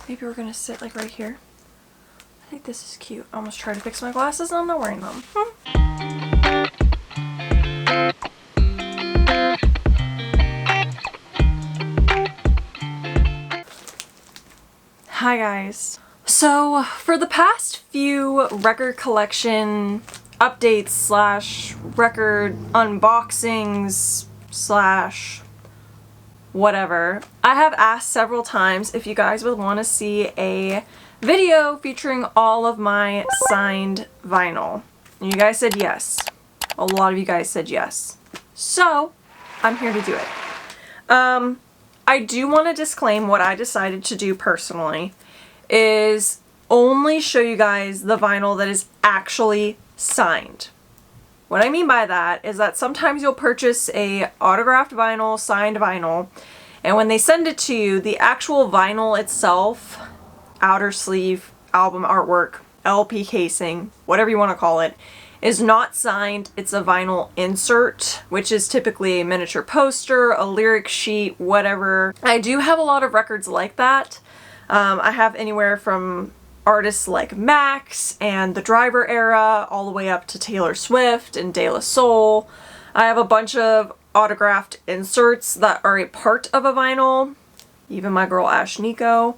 Maybe we're gonna sit like right here. I think this is cute. I almost tried to fix my glasses and I'm not wearing them. Hi guys. So for the past few record collection updates slash record unboxings slash whatever, I have asked several times if you guys would want to see a video featuring all of my signed vinyl. And you guys said yes. A lot of you guys said yes. So I'm here to do it. I do want to disclaim what I decided to do personally is only show you guys the vinyl that is actually signed. What I mean by that is that sometimes you'll purchase a autographed vinyl, signed vinyl, and when they send it to you, the actual vinyl itself, outer sleeve, album artwork, LP casing, whatever you want to call it, is not signed. It's a vinyl insert, which is typically a miniature poster, a lyric sheet, whatever. I do have a lot of records like that. I have anywhere from artists like Max and the Driver era all the way up to Taylor Swift and De La Soul. I have a bunch of autographed inserts that are a part of a vinyl, even my girl Ash Nico.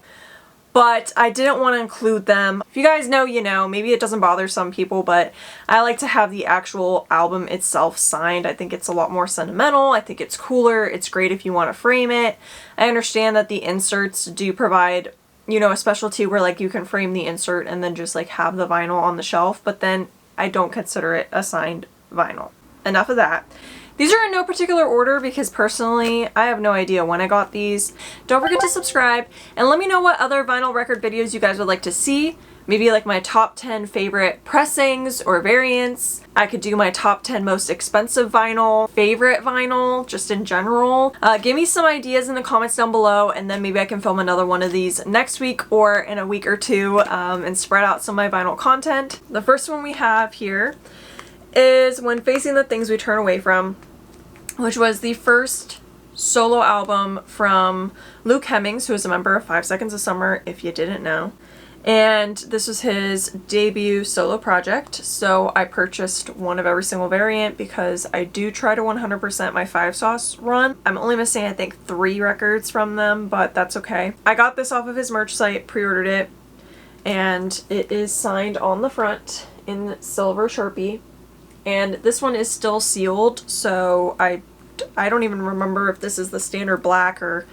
But I didn't want to include them. If you guys know, you know, maybe it doesn't bother some people, but I like to have the actual album itself signed. I think it's a lot more sentimental. I think it's cooler. It's great if you want to frame it. I understand that the inserts do provide, you know, a specialty where like you can frame the insert and then just like have the vinyl on the shelf, but then I don't consider it a signed vinyl. Enough of that. These are in no particular order because personally, I have no idea when I got these. Don't forget to subscribe and let me know what other vinyl record videos you guys would like to see. Maybe like my top 10 favorite pressings or variants. I could do my top 10 most expensive vinyl, favorite vinyl, just in general. Give me some ideas in the comments down below and then maybe I can film another one of these next week or in a week or two and spread out some of my vinyl content. The first one we have here is When Facing the Things We Turn Away From, which was the first solo album from Luke Hemmings, who is a member of 5 Seconds of Summer, if you didn't know. And this was his debut solo project, so I purchased one of every single variant because I do try to 100% my 5 Sauce run. I'm only missing, I think, 3 records from them, but that's okay. I got this off of his merch site, pre-ordered it, and it is signed on the front in silver Sharpie. And this one is still sealed, so I don't even remember if this is the standard black or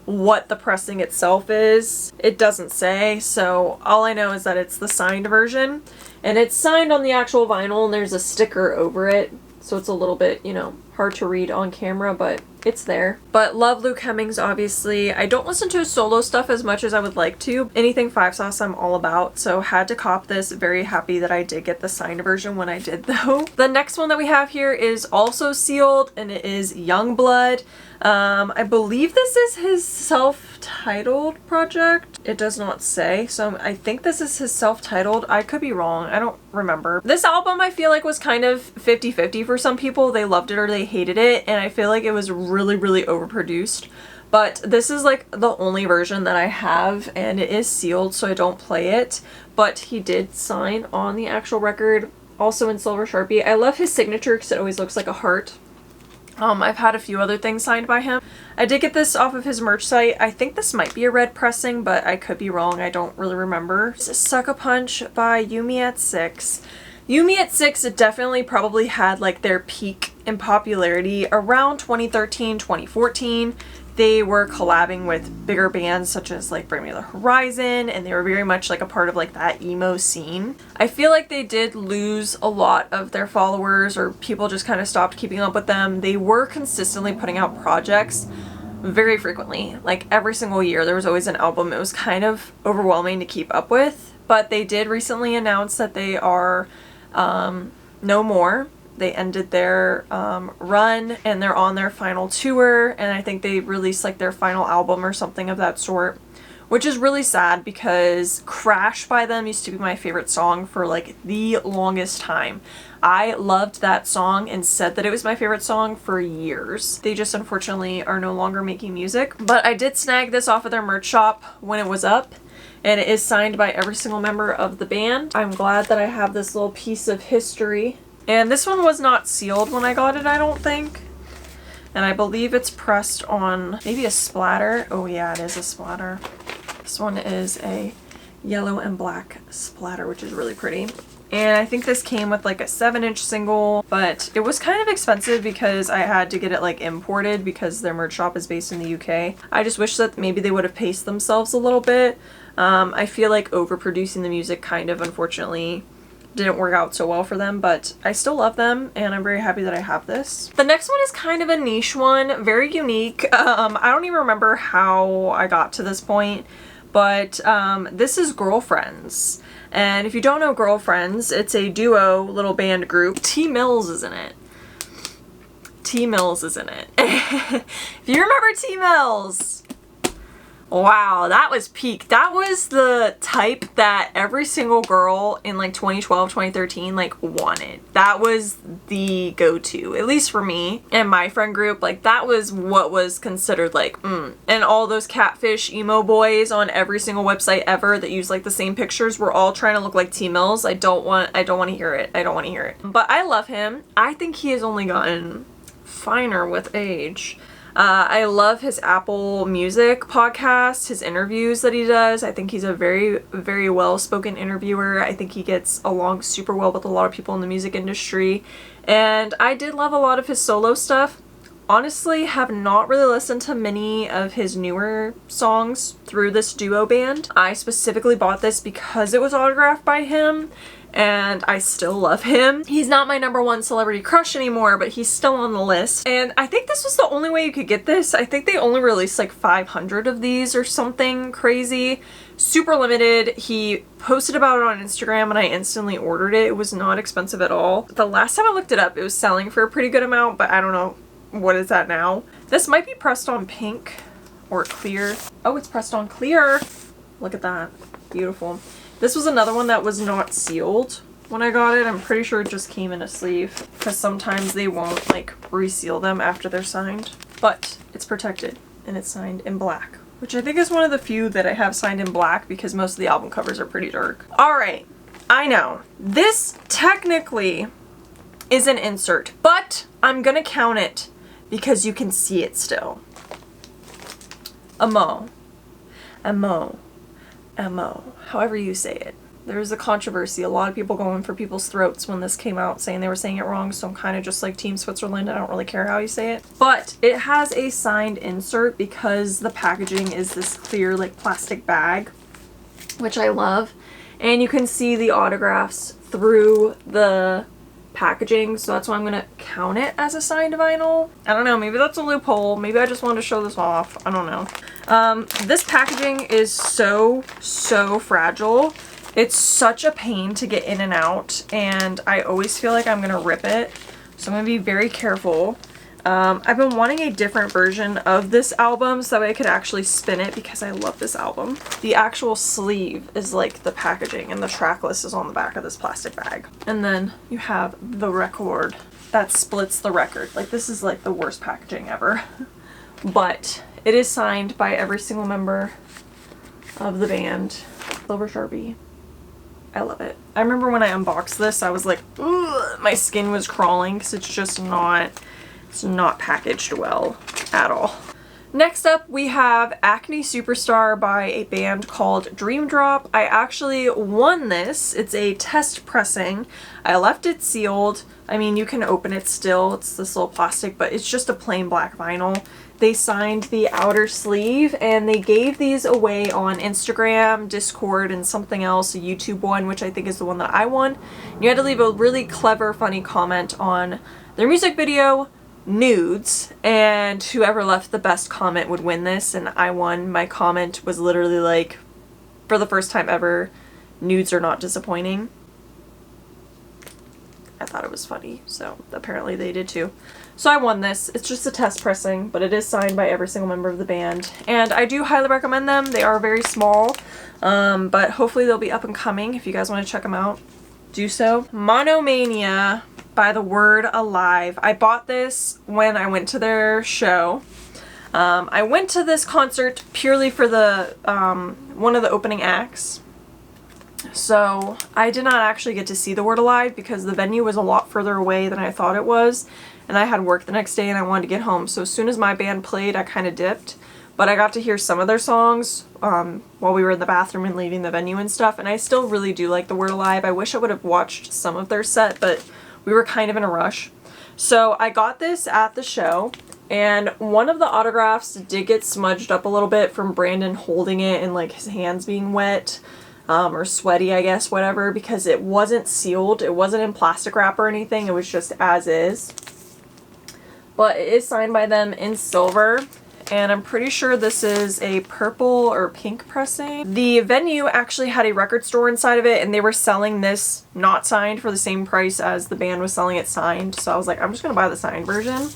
what the pressing itself is. It doesn't say, so all I know is that it's the signed version. And it's signed on the actual vinyl and there's a sticker over it, so it's a little bit, you know, hard to read on camera, but it's there. But love Luke Hemmings, obviously. I don't listen to his solo stuff as much as I would like to. Anything 5 Sauce I'm all about, so had to cop this. Very happy that I did get the signed version when I did though. The next one that we have here is also sealed and it is Youngblood. I believe this is his self-titled project. It does not say, so I think this is his self-titled. I could be wrong. I don't remember. This album I feel like was kind of 50-50 for some people. They loved it or they hated it, and I feel like it was really overproduced. But this is like the only version that I have and it is sealed, so I don't play it. But he did sign on the actual record, also in silver Sharpie. I love his signature because it always looks like a heart. I've had a few other things signed by him. I did get this off of his merch site. I think this might be a red pressing, but I could be wrong. I don't really remember. This is Sucker Punch by Yumi At Six. Yumi At Six definitely probably had like their peak in popularity around 2013, 2014. They were collabing with bigger bands such as like Bring Me the Horizon, and they were very much like a part of like that emo scene. I feel like they did lose a lot of their followers, or people just kind of stopped keeping up with them. They were consistently putting out projects very frequently, like every single year there was always an album. It was kind of overwhelming to keep up with, but they did recently announce that they are no more. They ended their run and they're on their final tour, and I think they released like their final album or something of that sort, which is really sad because Crash by them used to be my favorite song for like the longest time. I loved that song and said that it was my favorite song for years. They just unfortunately are no longer making music, but I did snag this off of their merch shop when it was up. and it is signed by every single member of the band. I'm glad that I have this little piece of history. And this one was not sealed when I got it, I don't think. And I believe it's pressed on maybe a splatter. Oh yeah, it is a splatter. This one is a yellow and black splatter, which is really pretty. And I think this came with like a 7-inch single, but it was kind of expensive because I had to get it like imported because their merch shop is based in the UK. I just wish that maybe they would have paced themselves a little bit. I feel like overproducing the music kind of unfortunately didn't work out so well for them, but I still love them and I'm very happy that I have this. The next one is kind of a niche one, very unique. I don't even remember how I got to this point, but this is Girlfriends. And if you don't know Girlfriends, it's a duo little band group. T Mills is in it. T Mills is in it. If you remember T Mills, wow, that was peak. That was the type that every single girl in like 2012, 2013 like wanted. That was the go-to, at least for me and my friend group. Like that was what was considered like And all those catfish emo boys on every single website ever that use like the same pictures were all trying to look like T Mills. I don't want to hear it. I don't want to hear it. But I love him. I think he has only gotten finer with age. I love his Apple Music podcast, his interviews that he does. I think he's a very, very well-spoken interviewer. I think he gets along super well with a lot of people in the music industry. And I did love a lot of his solo stuff. Honestly, have not really listened to many of his newer songs through this duo band. I specifically bought this because it was autographed by him, and I still love him. He's not my #1 celebrity crush anymore, but he's still on the list. And I think this was the only way you could get this. I think they only released like 500 of these or something crazy. Super limited. He posted about it on Instagram and I instantly ordered it. It was not expensive at all. The last time I looked it up, it was selling for a pretty good amount, but I don't know what is that now. This might be pressed on pink or clear. Oh, it's pressed on clear. Look at that. Beautiful. This was another one that was not sealed when I got it. I'm pretty sure it just came in a sleeve because sometimes they won't like reseal them after they're signed. But it's protected and it's signed in black, which I think is one of the few that I have signed in black because most of the album covers are pretty dark. Alright, I know. This technically is an insert, but I'm gonna count it because you can see it still. Amo. Amo. Amo. However you say it. There's a controversy. A lot of people going for people's throats when this came out, saying they were saying it wrong, so I'm kind of just like Team Switzerland. I don't really care how you say it. But it has a signed insert because the packaging is this clear like plastic bag, which I love. And you can see the autographs through the packaging, so that's why I'm gonna count it as a signed vinyl. I don't know, maybe that's a loophole. Maybe I just wanted to show this off. I don't know. This packaging is so fragile. It's such a pain to get in and out, and I always feel like I'm gonna rip it, so I'm gonna be very careful. I've been wanting a different version of this album so that way I could actually spin it because I love this album. The actual sleeve is like the packaging and the track list is on the back of this plastic bag. And then you have the record that splits the record. Like this is like the worst packaging ever. But it is signed by every single member of the band. Silver Sharpie. I love it. I remember when I unboxed this I was like, ugh, my skin was crawling because it's just not... It's not packaged well at all. Next up we have Acne Superstar by a band called Dream Drop. I actually won this. It's a test pressing. I left it sealed. I mean, you can open it still. It's this little plastic, but it's just a plain black vinyl. They signed the outer sleeve and they gave these away on Instagram, Discord, and something else, a YouTube one, which I think is the one that I won. You had to leave a really clever, funny comment on their music video, Nudes, and whoever left the best comment would win this, and I won. My comment was literally like, for the first time ever, nudes are not disappointing. I thought it was funny, so apparently they did too. So I won this. It's just a test pressing, but it is signed by every single member of the band, and I do highly recommend them. They are very small, but hopefully they'll be up and coming. If you guys want to check them out, do so. Monomania by The Word Alive. I bought this when I went to their show. I went to this concert purely for the one of the opening acts. So I did not actually get to see the Word Alive because the venue was a lot further away than I thought it was, and I had work the next day and I wanted to get home. So as soon as my band played, I kind of dipped. But I got to hear some of their songs while we were in the bathroom and leaving the venue and stuff, and I still really do like the Word Alive. I wish I would have watched some of their set, but we were kind of in a rush. So I got this at the show, and one of the autographs did get smudged up a little bit from Brandon holding it and like his hands being wet or sweaty, I guess, whatever, because it wasn't sealed. It wasn't in plastic wrap or anything. It was just as is. But it is signed by them in silver, and I'm pretty sure this is a purple or pink pressing. The venue actually had a record store inside of it, and they were selling this not signed for the same price as the band was selling it signed. So I was like, I'm just gonna buy the signed version.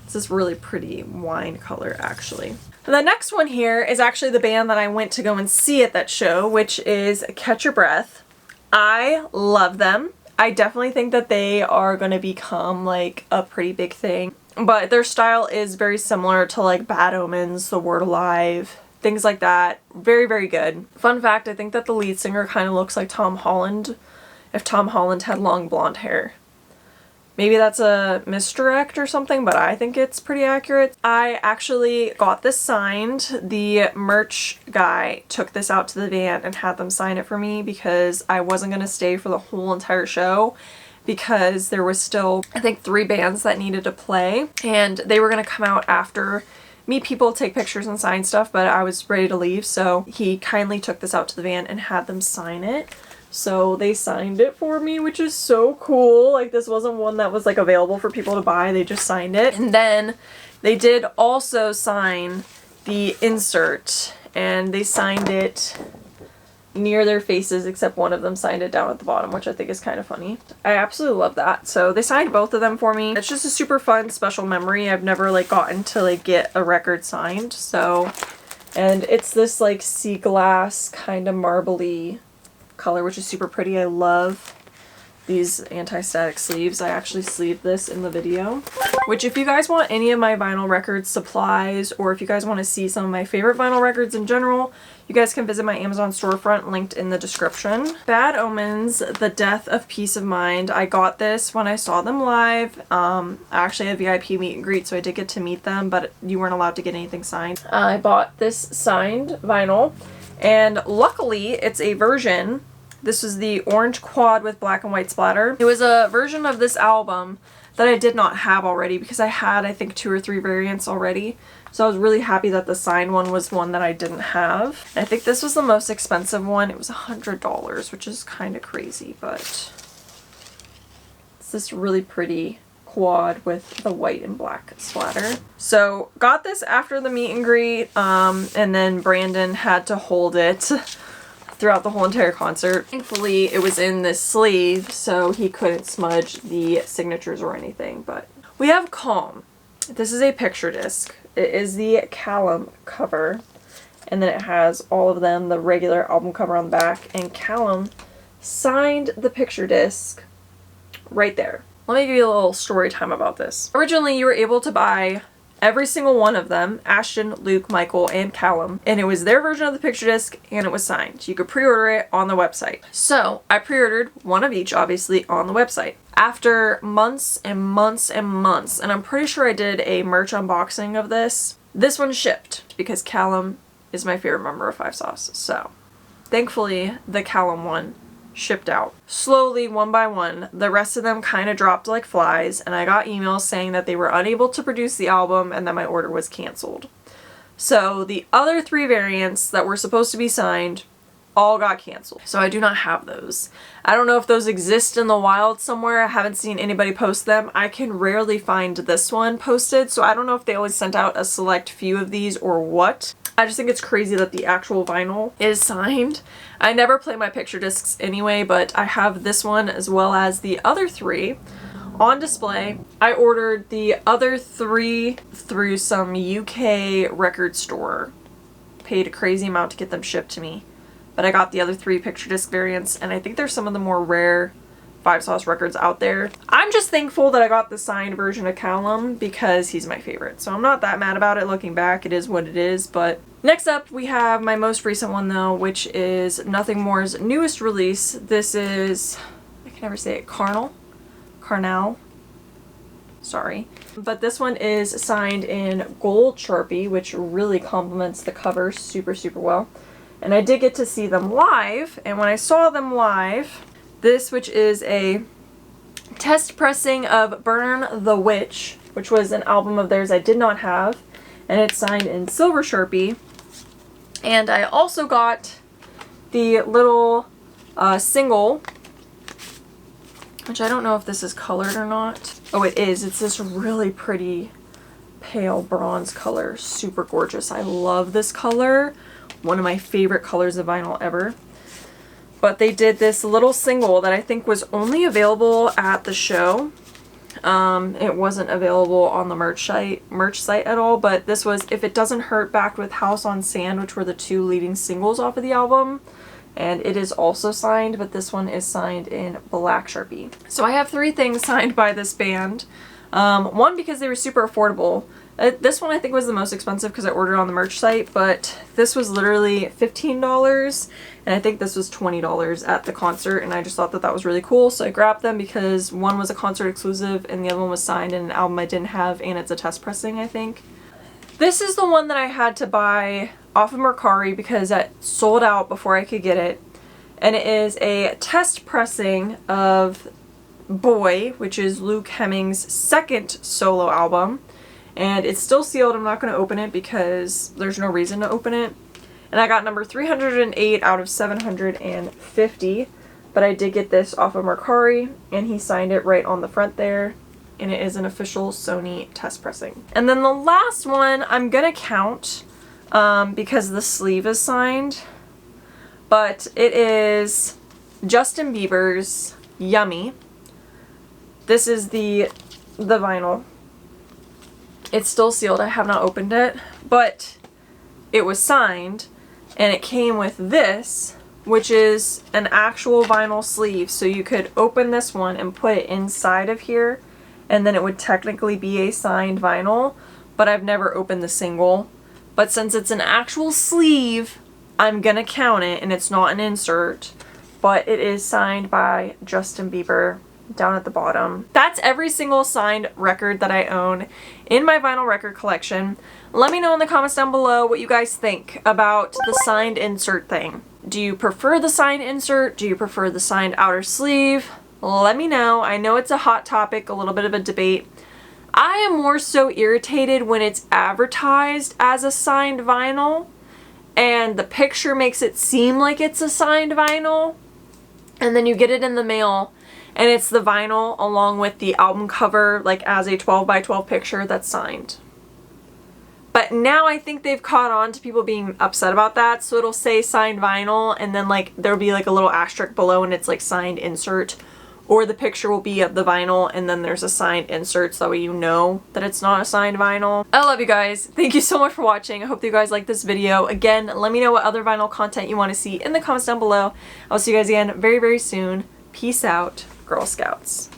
It's this really pretty wine color, actually. The next one here is actually the band that I went to go and see at that show, which is Catch Your Breath. I love them. I definitely think that they are going to become like a pretty big thing. But their style is very similar to like Bad Omens, The Word Alive, things like that. Very, very good. Fun fact, I think that the lead singer kind of looks like Tom Holland if Tom Holland had long blonde hair. Maybe that's a misdirect or something, but I think it's pretty accurate. I actually got this signed. The merch guy took this out to the van and had them sign it for me because I wasn't going to stay for the whole entire show because there was still, I think, 3 bands that needed to play, and they were going to come out after, meet people, take pictures and sign stuff, but I was ready to leave, so he kindly took this out to the van and had them sign it. So they signed it for me, which is so cool. Like, this wasn't one that was like available for people to buy. They just signed it. And then they did also sign the insert, and they signed it near their faces, except one of them signed it down at the bottom, which I think is kind of funny. I absolutely love that. So they signed both of them for me. It's just a super fun special memory. I've never like gotten to like get a record signed. So, and it's this like sea glass kind of marbly color, which is super pretty. I love these anti-static sleeves. I actually sleeved this in the video, which if you guys want any of my vinyl record supplies, or if you guys want to see some of my favorite vinyl records in general, you guys can visit my Amazon storefront linked in the description. Bad Omens, The Death of Peace of Mind. I got this when I saw them live. I actually had VIP meet and greet, so I did get to meet them, but you weren't allowed to get anything signed. I bought this signed vinyl, and luckily it's a version. This was the orange quad with black and white splatter. It was a version of this album that I did not have already because I had, I think, 2 or 3 variants already. So I was really happy that the signed one was one that I didn't have. I think this was the most expensive one. It was $100, which is kind of crazy, but it's this really pretty quad with the white and black splatter. So got this after the meet and greet, and then Brandon had to hold it throughout the whole entire concert. Thankfully, it was in this sleeve, so he couldn't smudge the signatures or anything. But we have Calm. This is a picture disc. It is the Callum cover, and then it has all of them, the regular album cover on the back, and Callum signed the picture disc right there. Let me give you a little story time about this. Originally, you were able to buy every single one of them, Ashton, Luke, Michael, and Callum, and it was their version of the picture disc, and it was signed. You could pre-order it on the website. So I pre-ordered one of each, obviously, on the website. After months and months and months, and I'm pretty sure I did a merch unboxing of this, this one shipped because Callum is my favorite member of Five Sauce. So thankfully, the Callum one shipped out. Slowly, one by one, the rest of them kind of dropped like flies, and I got emails saying that they were unable to produce the album and that my order was canceled. So the other 3 variants that were supposed to be signed all got canceled. So I do not have those. I don't know if those exist in the wild somewhere. I haven't seen anybody post them. I can rarely find this one posted, so I don't know if they only sent out a select few of these or what. I just think it's crazy that the actual vinyl is signed. I never play my picture discs anyway, but I have this one as well as the other 3 on display. I ordered the other 3 through some UK record store. Paid a crazy amount to get them shipped to me. But I got the other 3 picture disc variants, and I think they're some of the more rare 5 Sauce records out there. I'm just thankful that I got the signed version of Callum because he's my favorite. So I'm not that mad about it looking back. It is what it is. But next up we have my most recent one though, which is Nothing More's newest release. This is, I can never say it, Carnal. Sorry. But this one is signed in gold Sharpie, which really complements the cover super, super well. And I did get to see them live, and when I saw them live, this, which is a test pressing of Burn the Witch, which was an album of theirs I did not have, and it's signed in silver Sharpie. And I also got the little single, which I don't know if this is colored or not. Oh, it is. It's this really pretty pale bronze color. Super gorgeous. I love this color. One of my favorite colors of vinyl ever. But they did this little single that I think was only available at the show. It wasn't available on the merch site at all, but this was If It Doesn't Hurt backed with House on Sand, which were the 2 leading singles off of the album. And it is also signed, but this one is signed in black Sharpie. So I have 3 things signed by this band. One, because they were super affordable. This one I think was the most expensive because I ordered on the merch site, but this was literally $15, and I think this was $20 at the concert, and I just thought that that was really cool, so I grabbed them because one was a concert exclusive and the other one was signed in an album I didn't have, and it's a test pressing, I think. This is the one that I had to buy off of Mercari because it sold out before I could get it, and it is a test pressing of Boy, which is Luke Hemmings' second solo album. And it's still sealed. I'm not going to open it because there's no reason to open it. And I got number 308 out of 750. But I did get this off of Mercari, and he signed it right on the front there. And it is an official Sony test pressing. And then the last one I'm going to count because the sleeve is signed. But it is Justin Bieber's Yummy. This is the vinyl. It's still sealed. I have not opened it, but it was signed, and it came with this, which is an actual vinyl sleeve. So you could open this one and put it inside of here, and then it would technically be a signed vinyl, but I've never opened the single. But since it's an actual sleeve, I'm gonna count it, and it's not an insert, but it is signed by Justin Bieber. Down at the bottom. That's every single signed record that I own in my vinyl record collection. Let me know in the comments down below what you guys think about the signed insert thing. Do you prefer the signed insert? Do you prefer the signed outer sleeve? Let me know. I know it's a hot topic, a little bit of a debate. I am more so irritated when it's advertised as a signed vinyl and the picture makes it seem like it's a signed vinyl, and then you get it in the mail and it's the vinyl along with the album cover, like as a 12x12 picture that's signed. But now I think they've caught on to people being upset about that, so it'll say signed vinyl, and then like there'll be like a little asterisk below and it's like signed insert, or the picture will be of the vinyl and then there's a signed insert, so that way you know that it's not a signed vinyl. I love you guys. Thank you so much for watching. I hope that you guys like this video. Again, let me know what other vinyl content you want to see in the comments down below. I'll see you guys again very, very soon. Peace out, Girl Scouts.